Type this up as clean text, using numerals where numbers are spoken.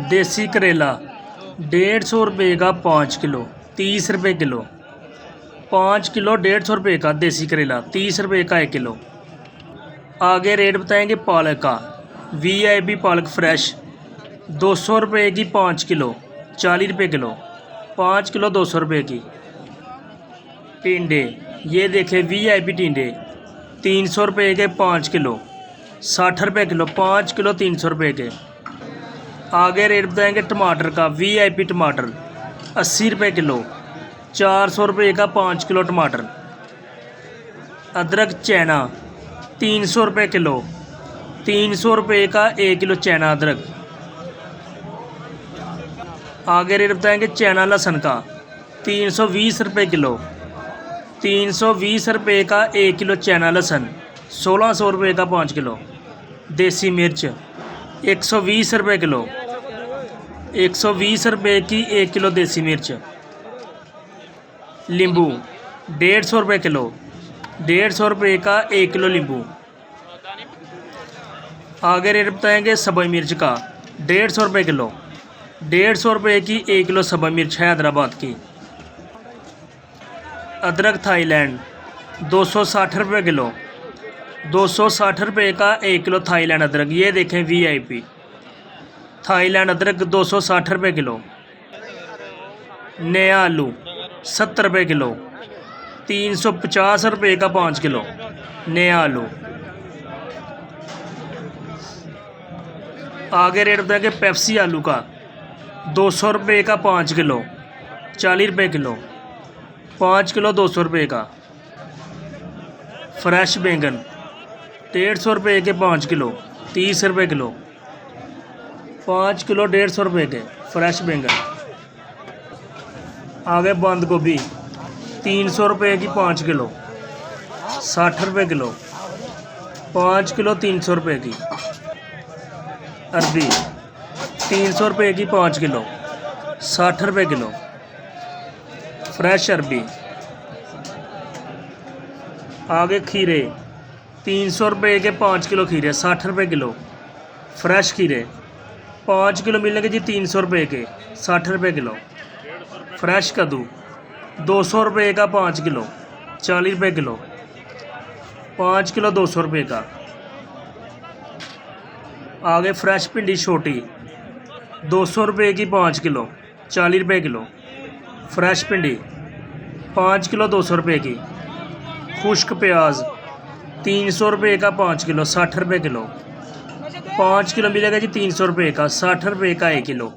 देसी करेला 150 रुपये का 5 किलो 30 रुपये किलो। 5 किलो 150 रुपये का देसी करेला 30 रुपये का 1 किलो। आगे रेट बताएंगे पालक का। VIP पालक फ्रेश 200 रुपये की 5 किलो 40 रुपये किलो। 5 किलो 200 रुपये की। टिंडे ये देखें VIP टिंडे 300 रुपये के 5 किलो 60 रुपये किलो। 5 किलो 300 रुपये के। आगे रेट बताएंगे टमाटर का। VIP टमाटर 80 रुपये किलो 400 रुपये का 5 किलो टमाटर। अदरक चैना 300 रुपये किलो 300 रुपये का 1 किलो चैना अदरक। आगे रेट बताएंगे चैना लहसुन का 320 रुपये किलो 320 रुपये का 1 किलो चैना लहसुन। 1600 रुपये का 5 किलो। देसी मिर्च 120 रुपये किलो 120 रुपये की 1 किलो देसी मिर्च। नींबू 150 रुपये किलो 150 रुपये का 1 किलो नींबू। आगे रेट बताएंगे सब्ज़ मिर्च का 150 रुपये किलो 150 रुपये की 1 किलो सब्ज़ मिर्च है हैदराबाद की। अदरक थाईलैंड 260 रुपये किलो 260 रुपये का 1 किलो थाईलैंड अदरक। ये देखें VIP थाईलैंड अदरक 260 रुपये किलो। नया आलू 70 रुपये किलो 350 रुपये का 5 किलो नया आलू। आगे रेट बताएंगे पेप्सी आलू का 200 रुपये का 5 किलो 40 रुपये किलो। 5 किलो 200 रुपये का। फ्रेश बैंगन 150 रुपये के 5 किलो 30 रुपये किलो। 5 किलो 150 रुपये के फ्रेश बैंगन। आगे बंद गोभी 300 रुपये की 5 किलो 60 रुपये किलो। 5 किलो 300 रुपये की। अरबी 300 रुपये की 5 किलो 60 रुपये किलो फ्रेश अरबी। आगे खीरे 300 रुपये के 5 किलो खीरे 60 रुपये किलो फ्रेश खीरे। 5 किलो मिलेंगे जी 300 रुपये के 60 रुपये किलो। फ्रेश कद्दू 200 रुपये का 5 किलो 40 रुपये किलो। 5 किलो 200 रुपये का। आगे फ्रेश भिंडी छोटी 200 रुपये की 5 किलो 40 रुपये किलो फ्रेश भिंडी। 5 किलो 200 रुपये की। खुश्क प्याज 300 रुपये का 5 किलो 60 रुपये किलो। 5 किलो मिलेगा जी 300 रुपये का 60 रुपये का 1 किलो।